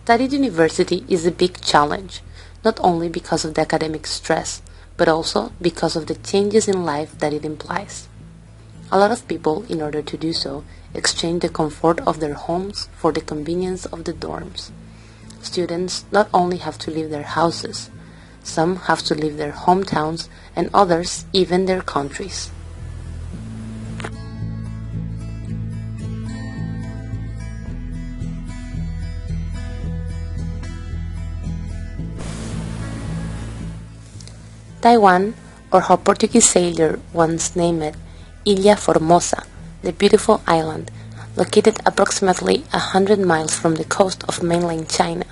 Studying university is a big challenge, not only because of the academic stress, but also because of the changes in life that it implies. A lot of people, in order to do so, exchange the comfort of their homes for the convenience of the dorms. Students not only have to leave their houses, some have to leave their hometowns, and others even their countries. Taiwan, or how Portuguese sailor once named it, Ilha Formosa, the beautiful island, located approximately 100 miles from the coast of mainland China,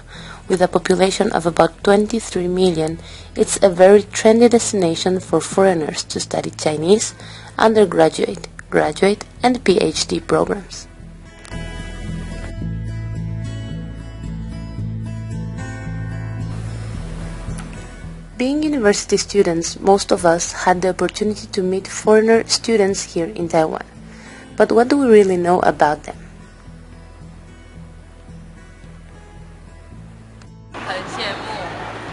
with a population of about 23 million, it's a very trendy destination for foreigners to study Chinese, undergraduate, graduate, and PhD programs. Being university students, most of us had the opportunity to meet foreigner students here in Taiwan. But what do we really know about them? 很羡慕，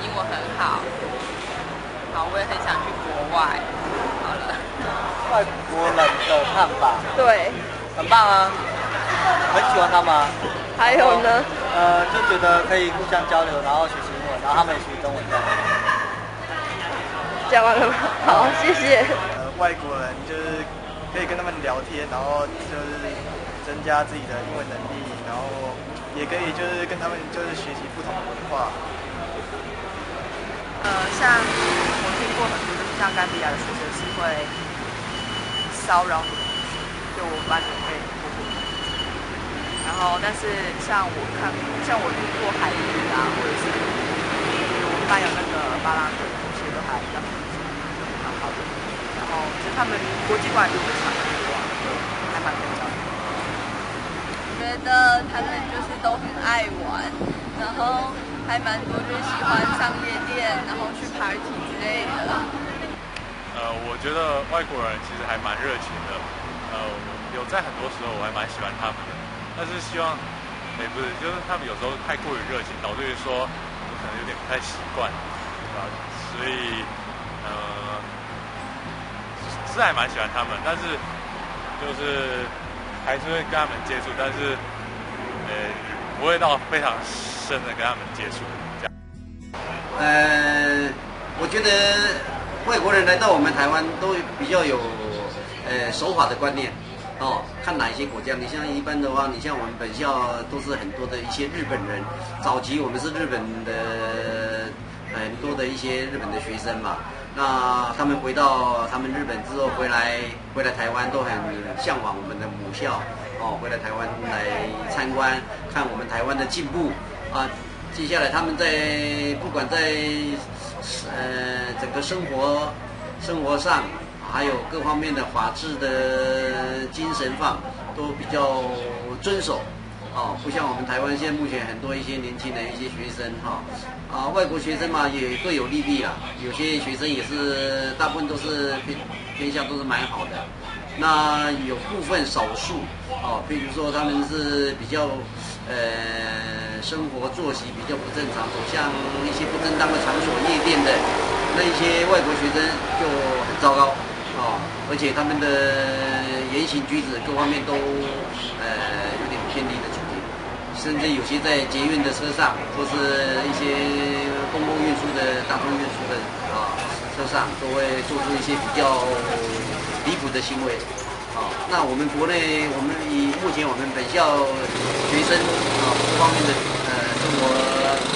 英文很好，好，我也很想去国外。好了，外国人的看法，对，很棒啊，很喜欢他们啊。还有呢？就觉得可以互相交流，然后学习英文，然后他们也学中文这样。讲完了吗？好，谢谢。外国人就是可以跟他们聊天，然后就是增加自己的英文能力，然后也可以就是跟他们就是学习不同的文化。像我听过很多，就是像甘比亚的学生是会骚扰你，就我们班的被过过。然后，但是像我遇过海语啊，或者是我们班有那个巴拉克同学都还蛮好的。然后，就他们国际观比我们强很多啊，就还蛮跟交流。觉得他们就是都很爱玩，然后还蛮多就是喜欢上夜店，然后去 party 之类的。我觉得外国人其实还蛮热情的，有在很多时候我还蛮喜欢他们的，但是希望，不是，就是他们有时候太过于热情，导致于说我可能有点不太习惯，对吧？所以，是还蛮喜欢他们，但是就是还是会跟他们接触，但是，不会到非常深的跟他们接触这样。我觉得外国人来到我们台湾都比较有守法的观念哦。看哪一些国家，你像一般的话，你像我们本校都是很多的一些日本人，早期我们是日本的很多的一些日本的学生嘛。那他们回到他们日本之后回来台湾都很向往我们的母校哦，回来台湾来参观，看我们台湾的进步啊。接下来他们不管在整个生活上，还有各方面的法治的精神上，都比较遵守哦，不像我们台湾现在目前很多一些年轻的一些学生哈外国学生嘛也各有利弊啦，有些学生也是大部分都是偏向都是蛮好的，那有部分少数比如说他们是比较生活作息比较不正常，走向一些不正当的场所夜店的那一些外国学生就很糟糕而且他们的言行举止各方面都有点偏离的主题，甚至有些在捷运的车上或是一些公共运输的大众运输的车上都会做出一些比较离谱的行为那我们国内目前我们本校学生各方面的生活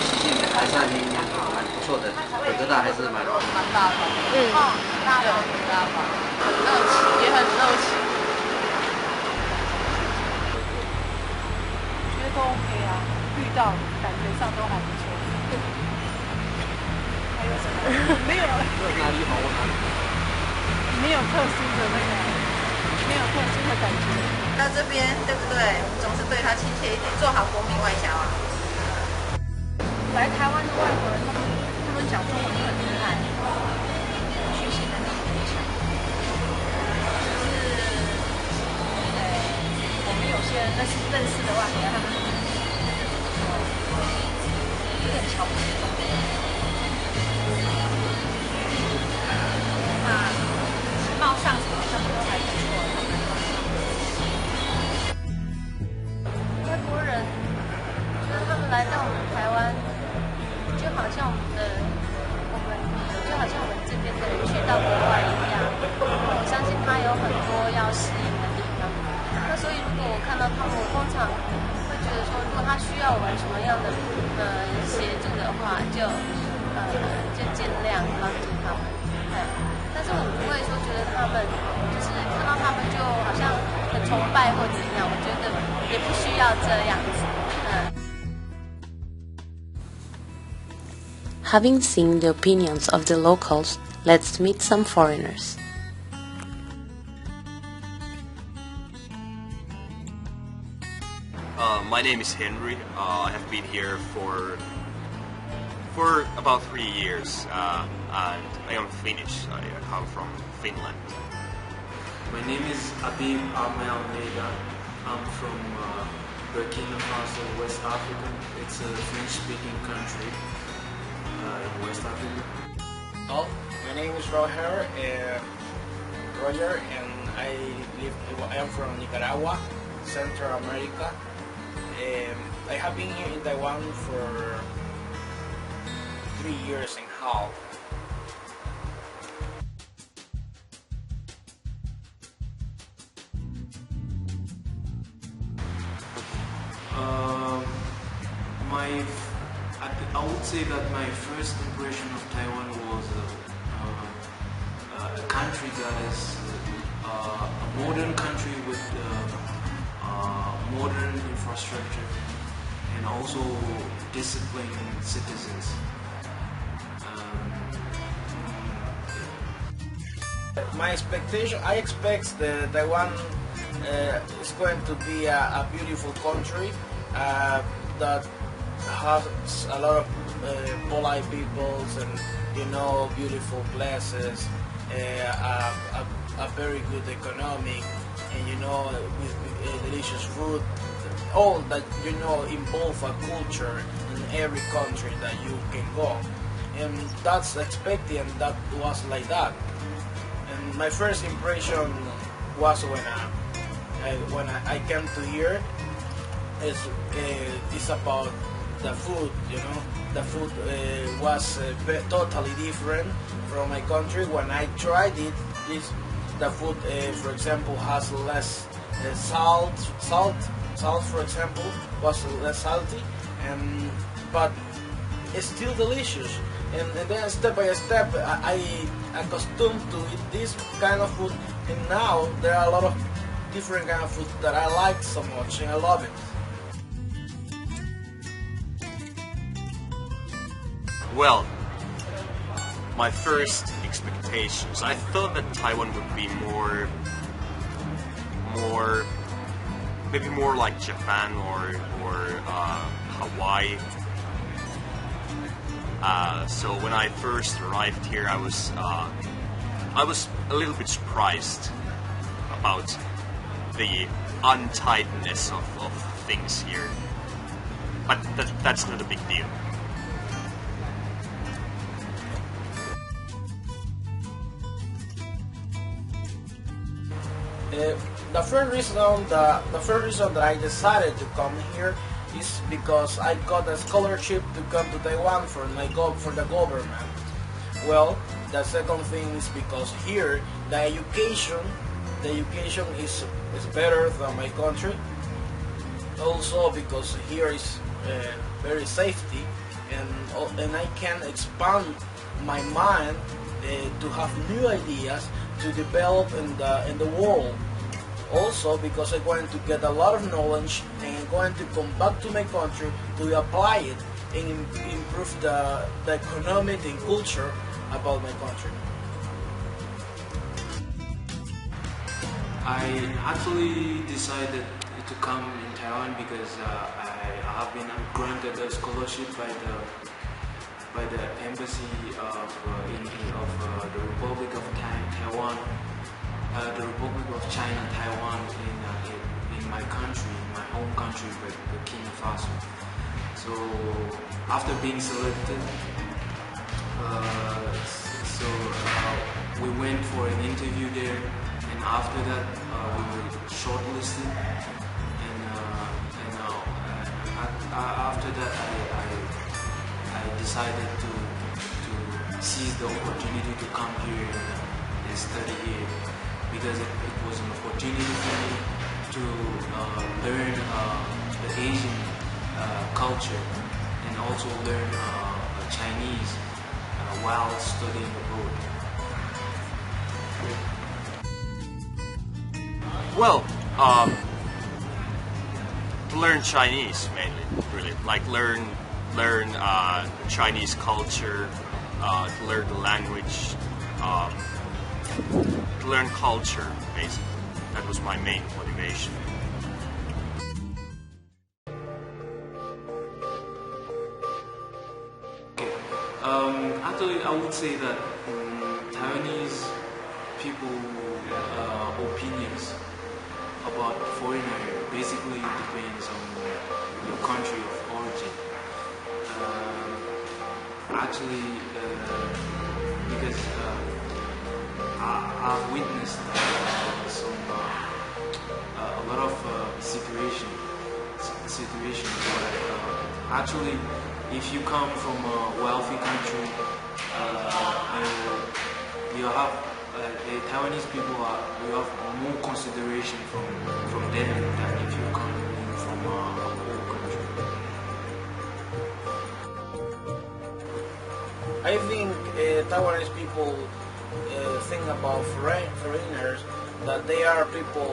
习性还算蛮不错的，北科大还是蛮大方，大方，很热情，也很热情。觉得都 OK 啊，遇到感觉上都还不错。还有什么？没有。哪里好，我哪里。没有特殊的那个，没有特殊的感觉。到这边对不对？我们总是对他亲切一点，做好国民外交啊。来台湾的外国人，他们讲中文很厉害，学习能力很强。我们有些认识的外国人，他们瞧不起中国人。那形貌上什么他们都还不错，外国人就是他们来到我们台湾，就好像我们这边的人去到国外一样。我相信他有很多要适应的地方。那所以如果我看到他们，我通常会觉得说，如果他需要我们什么样的协助的话，就尽量帮助他们。但是我不会说觉得他们就是看到他们就好像很崇拜或怎样，我觉得也不需要这样子。Having seen the opinions of the locals, let's meet some foreigners. My name is Henry. I have been here for about 3 years, and I am Finnish. I come from Finland. My name is Abib Ahmed Almeida. I'm from Burkina Faso, West Africa. It's a French-speaking country in West Africa. Oh, my name is Roger, and I am from Nicaragua, Central America. I have been here in Taiwan for 3 years and a half. I would say that my first impression of Taiwan was a country that is a modern country with modern infrastructure and also disciplined citizens. My expectation, I expect that Taiwan is going to be a beautiful country that has a lot of polite peoples and beautiful places, a very good economy, and with delicious food, all that involve a culture in every country that you can go, and that's expected, and that was like that. And my first impression was when I came to here. It's about the food. The food was totally different from my country. When I tried it, the food, for example, has less salt. Salt, for example, was less salty, but it's still delicious. And then step by step, I accustomed to eat this kind of food, and now there are a lot of different kind of food that I like so much, and I love it. Well, my first expectations, I thought that Taiwan would be maybe more like Japan or Hawaii. So when I first arrived here, I was a little bit surprised about the untightness of things here, but that's not a big deal. The first reason that I decided to come here is because I got a scholarship to come to Taiwan for the government. Well, the second thing is because here the education is better than my country. Also because here is very safety, and I can expand my mind to have new ideas to develop in the world. Also because I'm going to get a lot of knowledge, and I'm going to come back to my country to apply it and improve the economic and culture about my country. I actually decided to come in Taiwan because I have been granted a scholarship by the embassy of the Republic of Taiwan, the Republic of China, Taiwan, in my country, my home country, Burkina Faso. So after being selected, we went for an interview there, and after that we were shortlisted, and after that I decided to seize the opportunity to come here and study here, because it was an opportunity for me to learn the Asian culture and also learn Chinese while studying abroad. Well, to learn Chinese mainly, really. Like learn Chinese culture, to learn the language, to learn culture, basically. That was my main motivation. Actually, I would say that Taiwanese people opinions about foreigner basically depends on your country of origin. Because I've witnessed a lot of situations where actually, if you come from a wealthy country, you have Taiwanese people you have more consideration from them than if you come from a poor country. I think Taiwanese people think about foreigners that they are people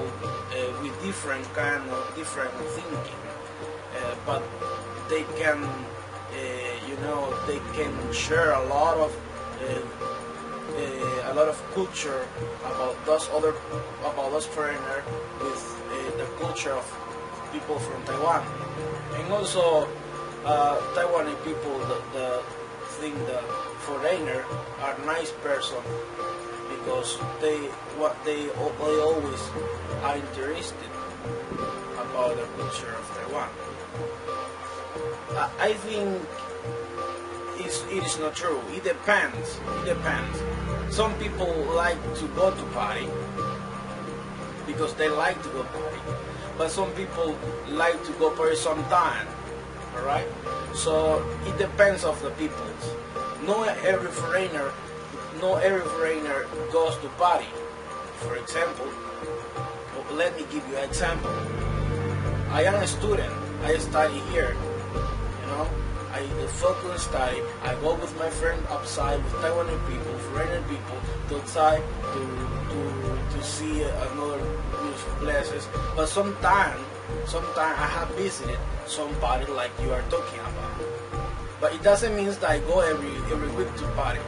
with different thinking, but they can they can share a lot of culture about those foreigners with the culture of people from Taiwan, and also Taiwanese people that think that foreigners are nice person because they always are interested about the culture of Taiwan. I think it is not true. It depends. Some people like to go to party because they like to go party, but some people like to go party sometime. All right. So it depends of the people. Not every foreigner goes to party. For example, let me give you an example. I am a student. I study here. I focus study. I go with my friend outside with Taiwanese people, foreign people, to outside to see another beautiful places. But sometimes I have visited some party like you are talking about. But it doesn't mean that I go every week to party.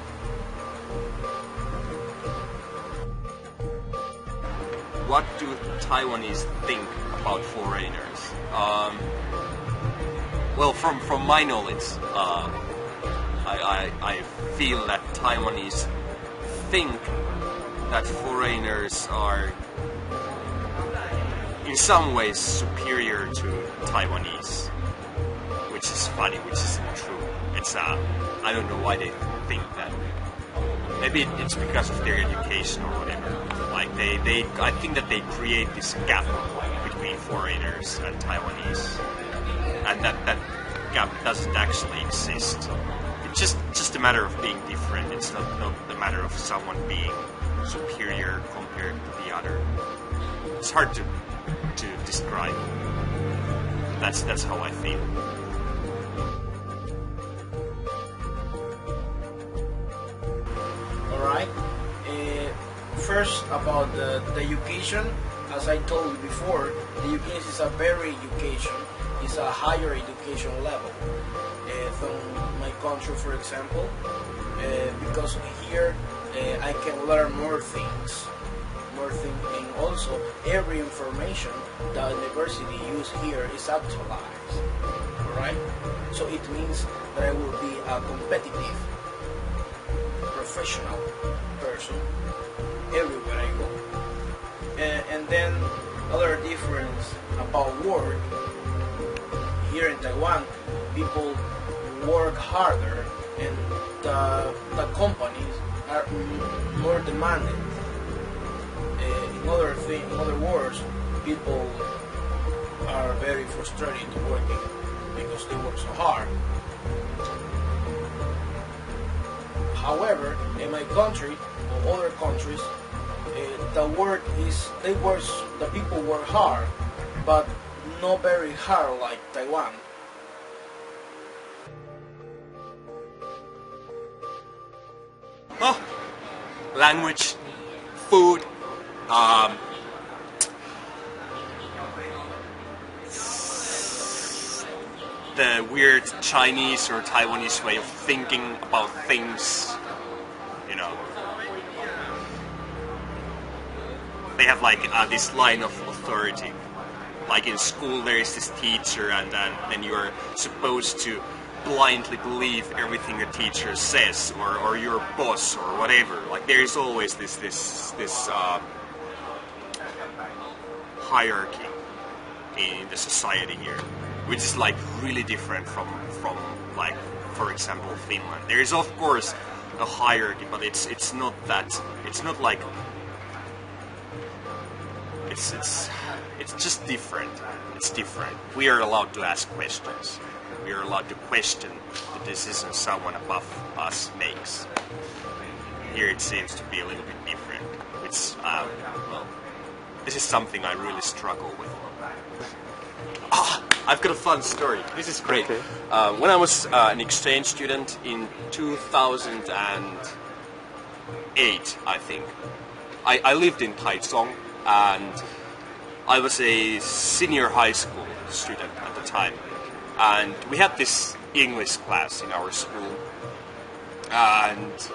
What do Taiwanese think about foreigners? Well, from my knowledge, I feel that Taiwanese think that foreigners are in some ways superior to Taiwanese, which is funny, which isn't true. It's I don't know why they think that. Maybe it's because of their education or whatever. Like I think that they create this gap between foreigners and Taiwanese. And that gap doesn't actually exist. It's just a matter of being different. It's not a matter of someone being superior compared to the other. It's hard to describe. That's how I feel. All right. First about the education, as I told you before, the education is a very education. It's a higher education level from my country, for example, because here I can learn more things, and also every information that university use here is actualized. All right, so it means that I will be a competitive, professional person everywhere I go. And then other difference about work here in Taiwan, people work harder and the companies are more demanding. In other words, people are very frustrated working because they work so hard. However, in my country or other countries, the people work hard, but not very hard like Taiwan. Oh, language, food, the weird Chinese or Taiwanese way of thinking about things, you know. They have like this line of authority. Like in school there is this teacher and then you're supposed to blindly believe everything a teacher says or your boss or whatever. Like there is always this hierarchy in the society here, which is like really different from like, for example, Finland. There is of course a hierarchy, but it's not like it's just different. It's different. We are allowed to ask questions. We are allowed to question the decisions someone above us makes. Here it seems to be a little bit different. It's well, this is something I really struggle with. I've got a fun story. This is great. Okay. When I was an exchange student in 2008, I think, I lived in Taiwan, and I was a senior high school student at the time. And we had this English class in our school, and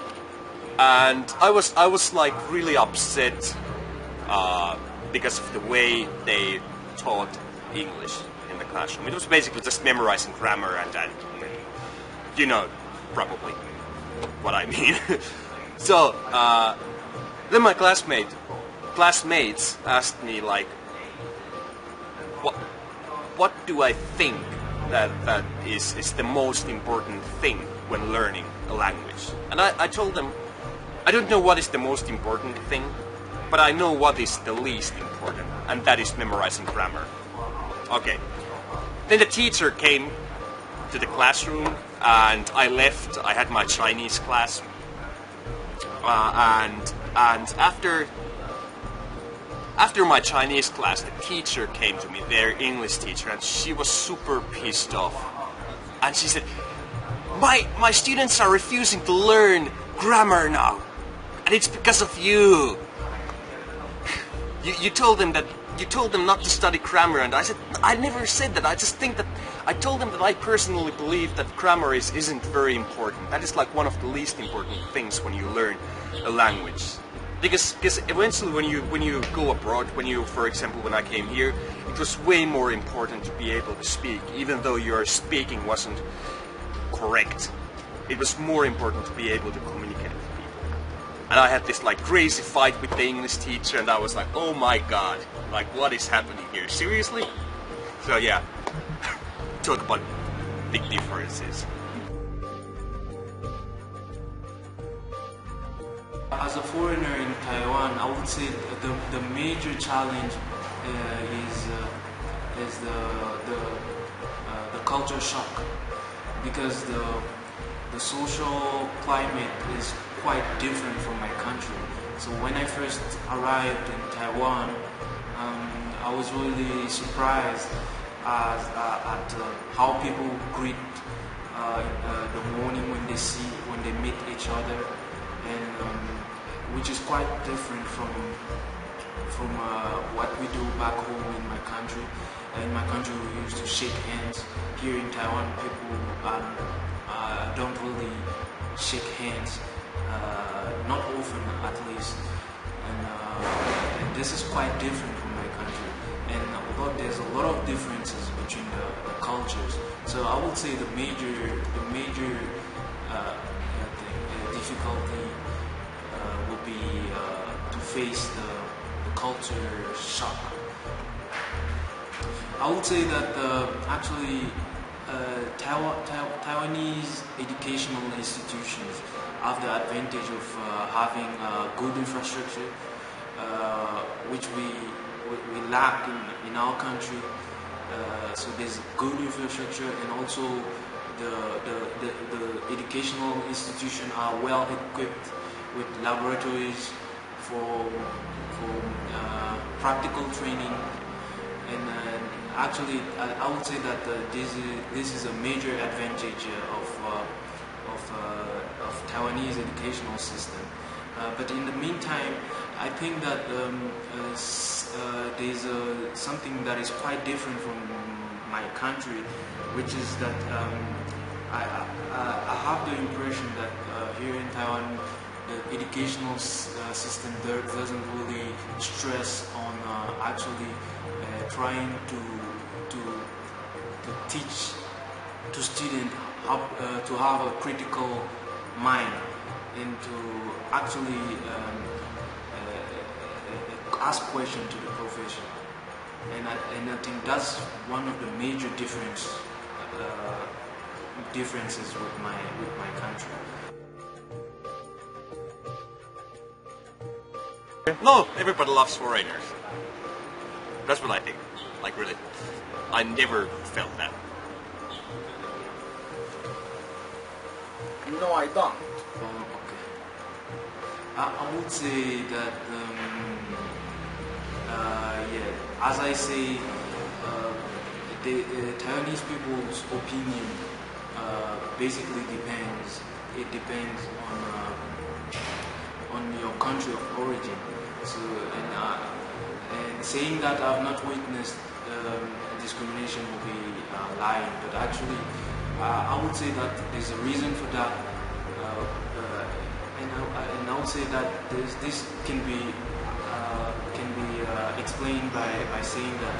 I was like really upset because of the way they taught English in the classroom. It was basically just memorizing grammar and you know probably what I mean. So then my classmates asked me like, what do I think that is the most important thing when learning a language? And I told them, I don't know what is the most important thing, but I know what is the least important, and that is memorizing grammar. Okay. Then the teacher came to the classroom, and I left. I had my Chinese class, and after my Chinese class, the teacher came to me, their English teacher, and she was super pissed off. And she said, my students are refusing to learn grammar now, and it's because of you. You told them not to study grammar, and I said, I never said that. I just think that I told them that I personally believe that grammar isn't very important. That is like one of the least important things when you learn a language. Because eventually when you go abroad, for example, when I came here, it was way more important to be able to speak, even though your speaking wasn't correct. It was more important to be able to communicate with people. And I had this like crazy fight with the English teacher, and I was like, oh my god, like what is happening here? Seriously? So yeah, talk about big differences. As a foreigner in Taiwan, I would say the major challenge is the culture shock, because the social climate is quite different from my country. So when I first arrived in Taiwan, I was really surprised at how people greet the morning when they meet each other, and which is quite different from what we do back home in my country. In my country, we used to shake hands. Here in Taiwan, people don't really shake hands, not often at least. And this is quite different from my country. And although there's a lot of differences between the cultures, so I would say the major difficulty will be to face the culture shock. I would say that actually Taiwanese educational institutions have the advantage of having good infrastructure, which we lack in our country. So there's good infrastructure, and also the educational institutions are well equipped with laboratories for practical training. And actually, I would say that this is a major advantage of Taiwanese educational system. But in the meantime, I think that there's something that is quite different from my country, which is that I have the impression that here in Taiwan, the educational system there doesn't really stress on actually trying to teach to students how to have a critical mind and to actually ask questions to the profession, and I think that's one of the major differences with my country. No, everybody loves foreigners. That's what I think. Like really, I never felt that. No, I don't. Okay. I would say that yeah, as I say, the Taiwanese people's opinion basically depends. It depends on your country of origin. So and saying that I've not witnessed discrimination will be lying, but actually I would say that there's a reason for that, and I would say that this can be explained by saying that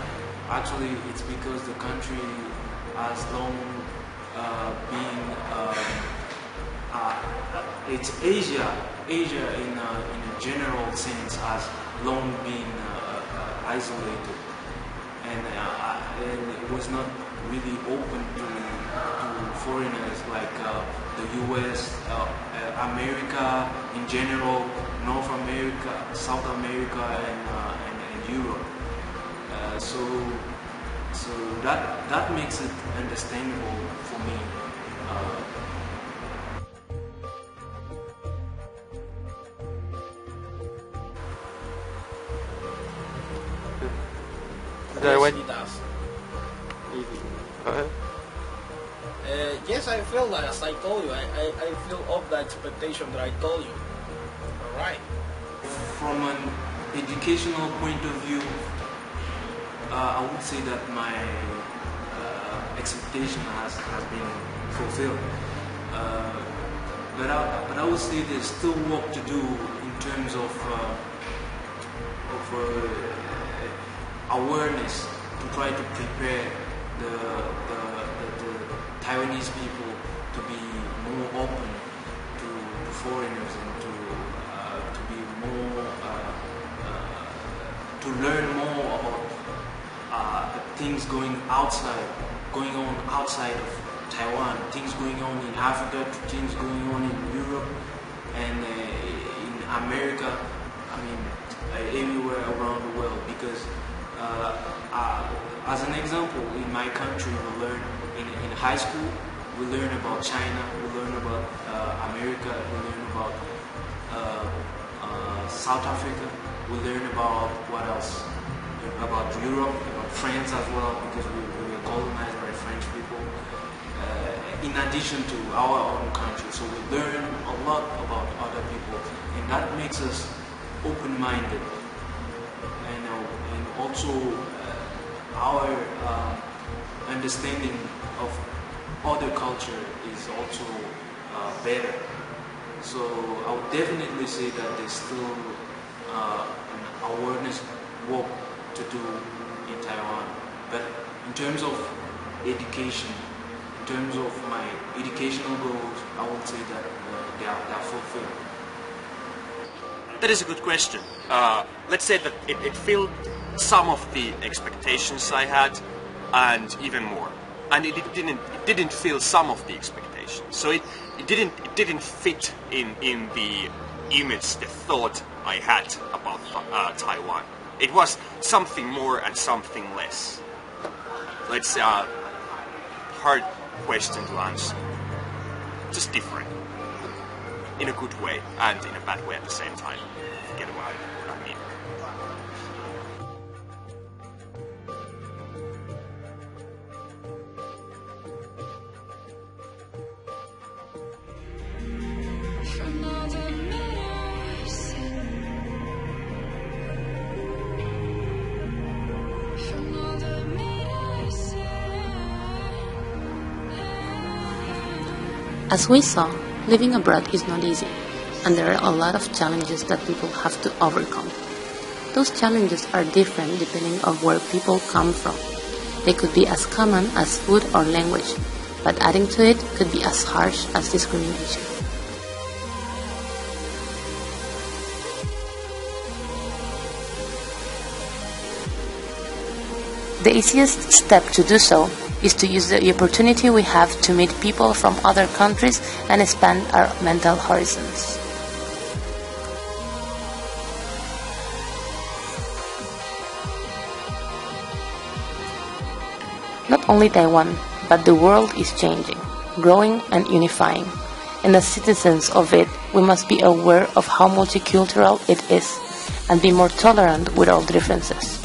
actually it's because the country has long been it's Asia in a general sense has long been isolated, and it was not really open to foreigners like the US, America in general, North America, South America, and Europe. So that makes it understandable for me. Yes, it does. Go ahead. Yes, I feel that, as I told you, I feel of the expectation that I told you. Alright. From an educational point of view, I would say that my expectation has been fulfilled. But I would say there's still work to do in terms of awareness to try to prepare the Taiwanese people to be more open to foreigners and to be more to learn more about things going on outside of Taiwan, things going on in Africa, things going on in Europe and in America. I mean, everywhere around the world, because as an example, in my country, we learn in high school, we learn about China, we learn about America, we learn about South Africa, we learn about what else? About Europe, about France as well, because we were colonized by French people, in addition to our own country. So we learn a lot about other people, and that makes us open-minded, and also our understanding of other culture is also better. So I would definitely say that there's still an awareness work to do in Taiwan. But in terms of education, in terms of my educational goals, I would say that they are fulfilled. That is a good question. Let's say that it filled some of the expectations I had, and even more. and it didn't fill some of the expectations. So it didn't fit in the image, the thought I had about Taiwan. It was something more and something less. So it's a hard question to answer. Just different. In a good way and in a bad way at the same time. You get what I mean. As we saw, living abroad is not easy, and there are a lot of challenges that people have to overcome. Those challenges are different depending on where people come from. They could be as common as food or language, but adding to it could be as harsh as discrimination. The easiest step to do so is to use the opportunity we have to meet people from other countries and expand our mental horizons. Not only Taiwan, but the world is changing, growing and unifying. And as citizens of it, we must be aware of how multicultural it is and be more tolerant with all differences.